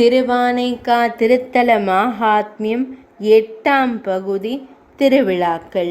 திருவானைக்கா திருத்தல மாஹாத்மியம் 8ஆம் பகுதி. திருவிழாக்கள்.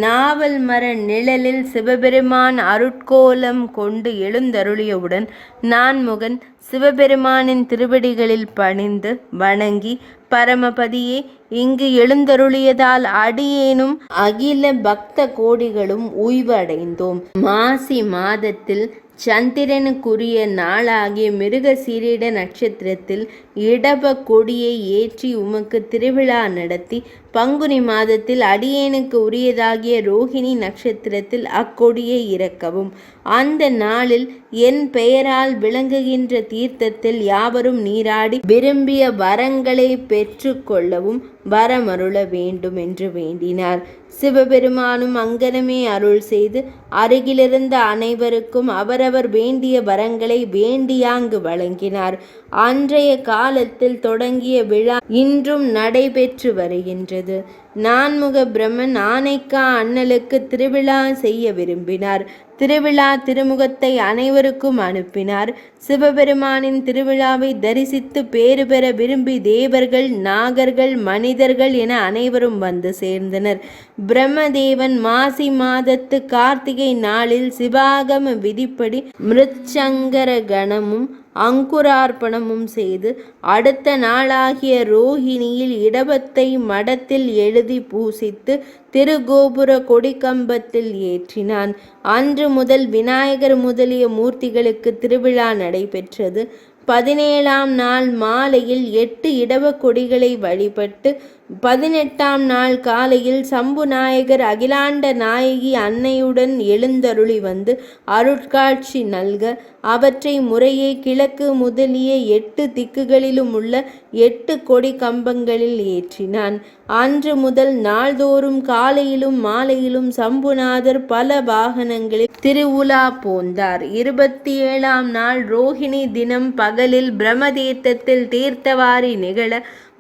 நாவல் மர நிழலில் சிவபெருமான் அருட்கோலம் கொண்டு எழுந்தருளியவுடன் நான்முகன் சிவபெருமானின் திருவடிகளில் பணிந்து வணங்கி, பரமபதியே, இங்கு எழுந்தருளியதால் அடியேனும் அகில பக்த கோடிகளும் உய்வு அடைந்தோம். மாசி மாதத்தில் சந்திரனுக்குரிய நாளாகிய மிருகசீரிட நட்சத்திரத்தில் இடப கொடியை ஏற்றி உமக்கு திருவிழா நடத்தி, பங்குனி மாதத்தில் அடியேனுக்கு உரியதாகிய ரோகிணி நட்சத்திரத்தில் அக்கொடியை இறக்கவும். அந்த நாளில் என் பெயரால் விளங்குகின்ற தீர்த்தத்தில் யாவரும் நீராடி விரும்பிய வரங்களை பெற்று கொள்ளவும் வரமருள வேண்டும் என்று வேண்டினார். சிவபெருமானும் அங்கனமே அருள் செய்து அருகிலிருந்த அனைவருக்கும் அவரவர் வேண்டிய வரங்களை வேண்டியாங்கு வழங்கினார். அன்றைய காலத்தில் தொடங்கிய விழா இன்றும் நடைபெற்று வருகின்றது. நான்முக பிரம்மன் ஆனைக்கா அண்ணலுக்கு திருவிழா செய்ய விரும்பினார். திருவிழா திருமுகத்தை அனைவருக்கும் அனுப்பினார். சிவபெருமானின் திருவிழாவை தரிசித்து பேறு பெற விரும்பி தேவர்கள், நாகர்கள், மனிதர்கள் என அனைவரும் வந்து சேர்ந்தனர். பிரம்மதேவன் மாசி மாதத்து கார்த்திகை நாளில் சிவாகம விதிப்படி மிருச்சங்கர கணமும் அங்குரார்ப்பணமும் செய்து அடுத்த நாளாகிய ரோகிணியில் இடபத்தை மடத்தில் எழுதி பூசித்து திருகோபுர கொடிக்கம்பத்தில் ஏற்றினான். அன்று முதல் விநாயகர் முதலிய மூர்த்திகளுக்கு திருவிழா நடைபெற்றது. 17ஆம் நாள் மாலையில் 8 இடவ கொடிகளை வழிபட்டு 18ஆம் நாள் காலையில் சம்புநாயகர் அகிலாண்ட நாயகி அன்னையுடன் எழுந்தருளி வந்து அருட்காட்சி நல்க அவற்றை முறையே கிழக்கு முதலிய 8 திக்குகளிலும் உள்ள 8 கொடி கம்பங்களில் ஏற்றினான். அன்று முதல் நாள்தோறும் காலையிலும் மாலையிலும் சம்புநாதர் பல வாகனங்களில் திருவுலா போந்தார். 27ஆம் நாள் ரோகிணி தினம் பகலில் பிரம்மதீர்த்தத்தில் தீர்த்தவாரி நிகழ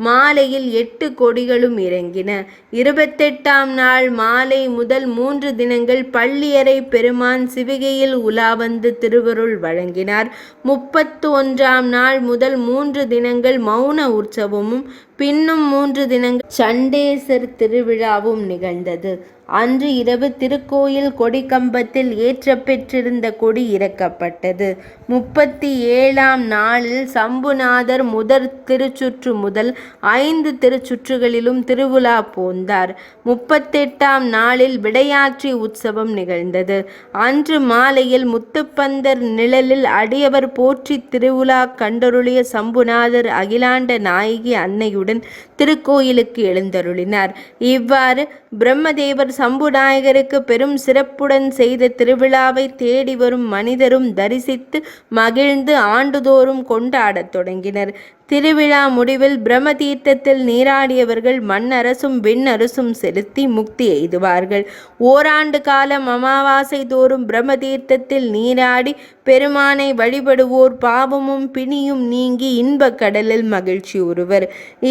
மாலையில் 8 கொடிகளும் இறங்கின. 28ஆம் நாள் மாலை முதல் 3 தினங்கள் பள்ளியறை பெருமான் சிவிகையில் உலா வந்து திருவருள் வழங்கினார். 31ஆம் நாள் முதல் 3 தினங்கள் மௌன உற்சவமும் பின்னும் 3 தினங்கள் சண்டேசர் திருவிழாவும் நிகழ்ந்தது. அன்று இரவு திருக்கோயில் கொடிக்கம்பத்தில் ஏற்றப்பெற்றிருந்த கொடி இறக்கப்பட்டது. 37ஆம் நாளில் சம்புநாதர் முதற் திருச்சுற்று முதல் 5 திருச்சுற்றுகளிலும் திருவுலா போந்தார். 38ஆம் நாளில் விடையாற்றி உற்சவம் நிகழ்ந்தது. அன்று மாலையில் முத்துப்பந்தர் நிழலில் அடியவர் போற்றி திருவுலா கண்டருளிய சம்புநாதர் அகிலாண்ட நாயகி அன்னையுடன் திருக்கோயிலுக்கு எழுந்தருளினார். இவ்வாறு பிரம்மதேவர் சம்புநாயகருக்கு பெரும் சிறப்புடன் செய்த திருவிழாவை தேடி வரும் மனிதரும் தரிசித்து மகிழ்ந்து ஆண்டுதோறும் கொண்டாடத் தொடங்கினர். திருவிழா முடிவில் பிரம்மதீர்த்தத்தில் நீராடியவர்கள் மண்ணரசும் விண்ணரசும் செலுத்தி முக்தி எய்துவார்கள். ஓராண்டு காலம் அமாவாசை தோறும் பிரம்மதீர்த்தத்தில் நீராடி பெருமானை வழிபடுவோர் பாவமும் பிணியும் நீங்கி இன்பக் கடலில் மகிழ்ச்சி உறுவர்.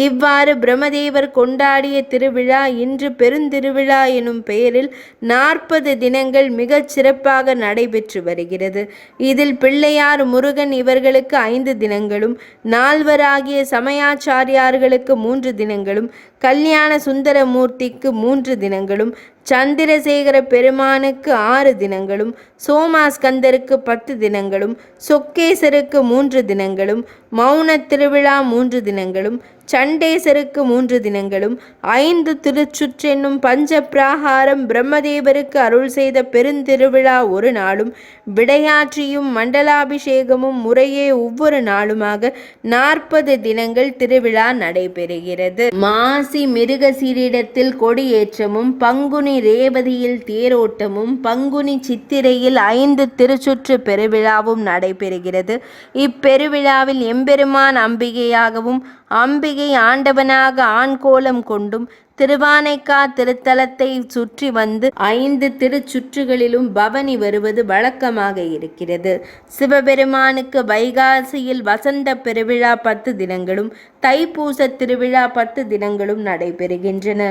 இவ்வாறு பிரம்மதேவர் கொண்டாடிய திருவிழா இன்று பெருந்திருவிழா எனும் பெயரில் 40 தினங்கள் மிகச் சிறப்பாக நடைபெற்று வருகிறது. இதில் பிள்ளையார், முருகன் இவர்களுக்கு 5 தினங்களும், நால்வராகிய சமயாச்சாரியார்களுக்கு 3 தினங்களும், கல்யாண சுந்தரமூர்த்திக்கு 3 தினங்களும், சந்திரசேகர பெருமானுக்கு 6 தினங்களும், சோமாஸ்கந்தருக்கு 10 தினங்களும், சொக்கேசருக்கு 3 தினங்களும், மௌன திருவிழா 3 தினங்களும், சண்டேசருக்கு 3 தினங்களும், 5 திருச்சுற்றென்னும் பஞ்ச பிராகாரம் பிரம்மதேவருக்கு அருள் செய்த பெருந்திருவிழா ஒரு நாளும், விடையாற்றியும் மண்டலாபிஷேகமும் முறையே ஒவ்வொரு நாளுமாக 40 தினங்கள் திருவிழா நடைபெறுகிறது. மாசி மிருகசீரிடத்தில் கொடியேற்றமும், பங்குனி ரேவதியில் தேரோட்டமும், பங்குனி சித்திரையில் 5 திருச்சுற்று பெருவிழாவும் நடைபெறுகிறது. இப்பெருவிழாவில் எம்பெருமான் அம்பிகையாகவும், அம்பிகை ஆண்டவனாக ஆண் கோலம் கொண்டும், திருவானைக்கா திருத்தலத்தை சுற்றி வந்து 5 திருச்சுற்றுகளிலும் பவனி வருவது வழக்கமாக இருக்கிறது. சிவபெருமானுக்கு வைகாசியில் வசந்த பெருவிழா 10 தினங்களும் தைப்பூச திருவிழா 10 தினங்களும் நடைபெறுகின்றன.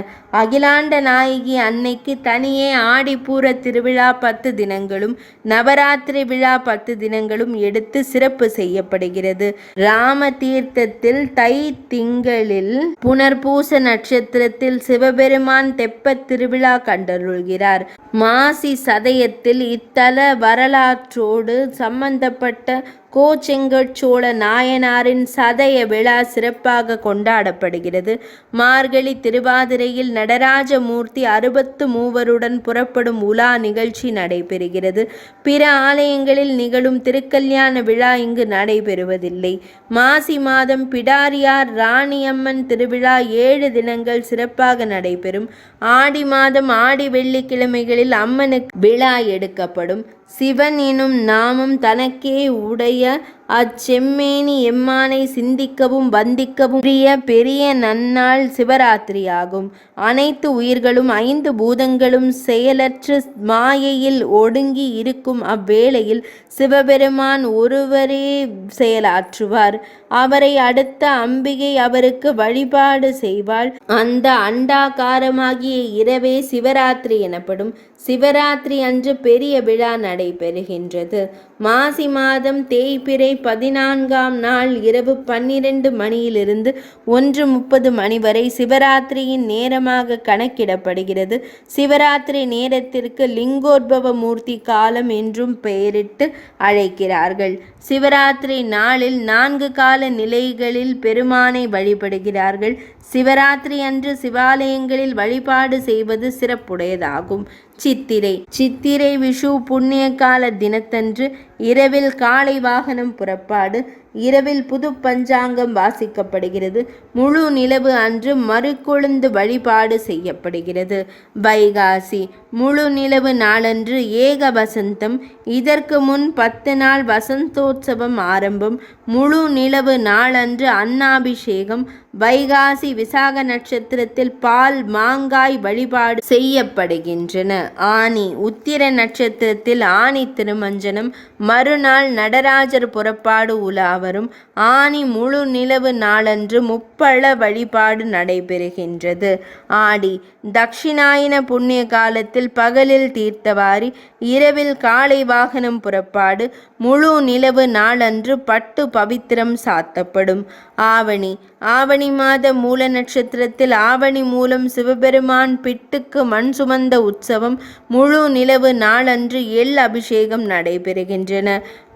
அகிலாண்ட நாயகி அன்னைக்கு தனியே ஆடிப்பூர திருவிழா 10 தினங்களும் நவராத்திரி விழா 10 தினங்களும் எடுத்து சிறப்பு செய்யப்படுகிறது. ராம தீர்த்தத்தில் தை திங்களில் புனர்பூச நட்சத்திரத்தில் சிவபெருமான் தெப்பத் திருவிழா கண்டருள்கிறார். மாசி சதயத்தில் இத்தல வரலாற்றோடு சம்பந்தப்பட்ட கோச்செங்கட்சோழ நாயனாரின் சதய விழா சிறப்பாக கொண்டாடப்படுகிறது. மார்கழி திருவாதிரையில் நடராஜமூர்த்தி 63 புறப்படும் உலா நிகழ்ச்சி நடைபெறுகிறது. பிற ஆலயங்களில் நிகழும் திருக்கல்யாண விழா இங்கு நடைபெறுவதில்லை. மாசி மாதம் பிடாரியார் ராணியம்மன் திருவிழா 7 தினங்கள் சிறப்பாக நடைபெறும். ஆடி மாதம் ஆடி வெள்ளிக்கிழமைகளில் அம்மனுக்கு விழா எடுக்கப்படும். சிவன் எனும் நாமம் தனக்கே உடைய அச்செம்மேனி எம்மானை சிந்திக்கவும் வந்திக்கவும் பெரிய நன்னாள் சிவராத்திரியாகும். அனைத்து உயிர்களும் 5 பூதங்களும் செயலற்று மாயையில் ஒடுங்கி இருக்கும் அவ்வேளையில் சிவபெருமான் ஒருவரே செயலாற்றுவார். அவரை அடுத்த அம்பிகை அவருக்கு வழிபாடு செய்வாள். அந்த அண்டாகாரமாகிய இரவே சிவராத்திரி எனப்படும். சிவராத்திரி அன்று பெரிய விழா நடைபெறுகின்றது. மாசி மாதம் தேய்பிறை 14ஆம் நாள் இரவு 12 மணியிலிருந்து 1:30 மணி வரை சிவராத்திரியின் நேரமாக கணக்கிடப்படுகிறது. சிவராத்திரி நேரத்திற்கு லிங்கோத்பவ மூர்த்தி காலம் என்றும் பெயரிட்டு அழைக்கிறார்கள். சிவராத்திரி நாளில் 4 கால நிலைகளில் பெருமானை வழிபடுகிறார்கள். சிவராத்திரி அன்று சிவாலயங்களில் வழிபாடு செய்வது சிறப்புடையதாகும். சித்திரை விஷு புண்ணிய கால தினத்தன்று இரவில் காளை வாகனம் புறப்பாடு. இரவில் புது பஞ்சாங்கம் வாசிக்கப்படுகிறது. முழு நிலவு அன்று மறுகொழுந்து வழிபாடு செய்யப்படுகிறது. வைகாசி முழு நிலவு நாளன்று ஏக வசந்தம். இதற்கு முன் 10 நாள் வசந்தோற்சவம் ஆரம்பம். முழு நிலவு நாளன்று அன்னாபிஷேகம். வைகாசி விசாக நட்சத்திரத்தில் பால் மாங்காய் வழிபாடு செய்யப்படுகின்றன. ஆனி உத்திர நட்சத்திரத்தில் ஆனி திருமஞ்சனம். மறுநாள் நடராஜர் புறப்பாடு உலா வரும். ஆனி முழு நிலவு நாளன்று முப்பழ வழிபாடு நடைபெறுகின்றது. ஆடி தட்சிணாயன புண்ணிய காலத்தில் பகலில் தீர்த்தவாரி, இரவில் காளை வாகனம் புறப்பாடு. முழு நிலவு நாளன்று பட்டு பவித்திரம் சாத்தப்படும். ஆவணி மாத மூல நட்சத்திரத்தில் ஆவணி மூலம் சிவபெருமான் பிட்டுக்கு மண் சுமந்த உற்சவம். முழு நிலவு நாளன்று எள் அபிஷேகம் நடைபெறுகின்றன.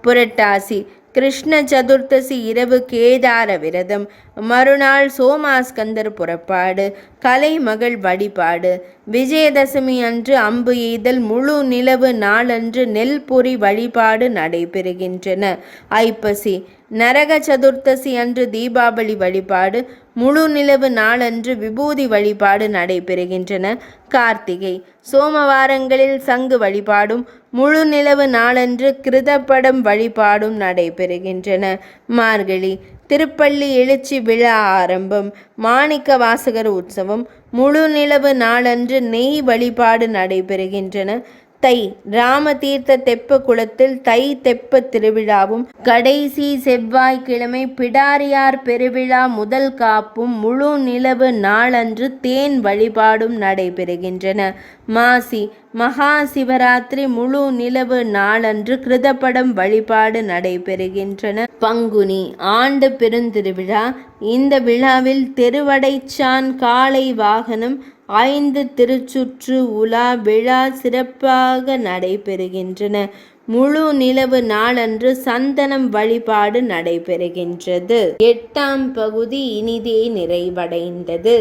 புரட்டாசி கிருஷ்ண சதுர்த்தசி இரவு கேதார விரதம். மறுநாள் சோமாஸ்கந்தர் புறப்பாடு. கலைமகள் வழிபாடு. விஜயதசமி அன்று அம்பு எய்தல். முழு நிலவு நாளன்று நெல் பொறி வழிபாடு நடைபெறுகின்றன. ஐப்பசி நரக சதுர்த்தசி அன்று தீபாவளி வழிபாடு. முழு நிலவு நாளன்று விபூதி வழிபாடு நடைபெறுகின்றன. கார்த்திகை சோமவாரங்களில் சங்கு வழிபாடும் முழு நிலவு நாளன்று கிருதப்படம் வழிபாடும் நடைபெறுகின்றன. மார்கழி திருப்பள்ளி எழுச்சி விழா ஆரம்பம். மாணிக்க வாசகர் உற்சவம். முழு நிலவு நாளன்று நெய் வழிபாடு நடைபெறுகின்றன. தை ராமதீர்த்த தெப்ப குளத்தில் தை தெப்ப திருவிழாவும் கடைசி செவ்வாய்க்கிழமை பிடாரியார் பெருவிழா முதல் காப்பும் முழு நிலவு நாளன்று தேன் வழிபாடும் நடைபெறுகின்றன. மாசி மகா சிவராத்திரி முழு நிலவு நாளன்று கிருதப்படம் வழிபாடு நடைபெறுகின்றன. பங்குனி ஆண்டு பெருந்திருவிழா. இந்த விழாவில் தெருவடைச்சான் காளை வாகனம் 5 திருச்சுற்று உலா விழா சிறப்பாக நடைபெறுகின்றன. முழு நிலவு நாளன்று சந்தனம் வழிபாடு நடைபெறுகின்றது. 8ஆம் பகுதி இனிதே நிறைவடைந்தது.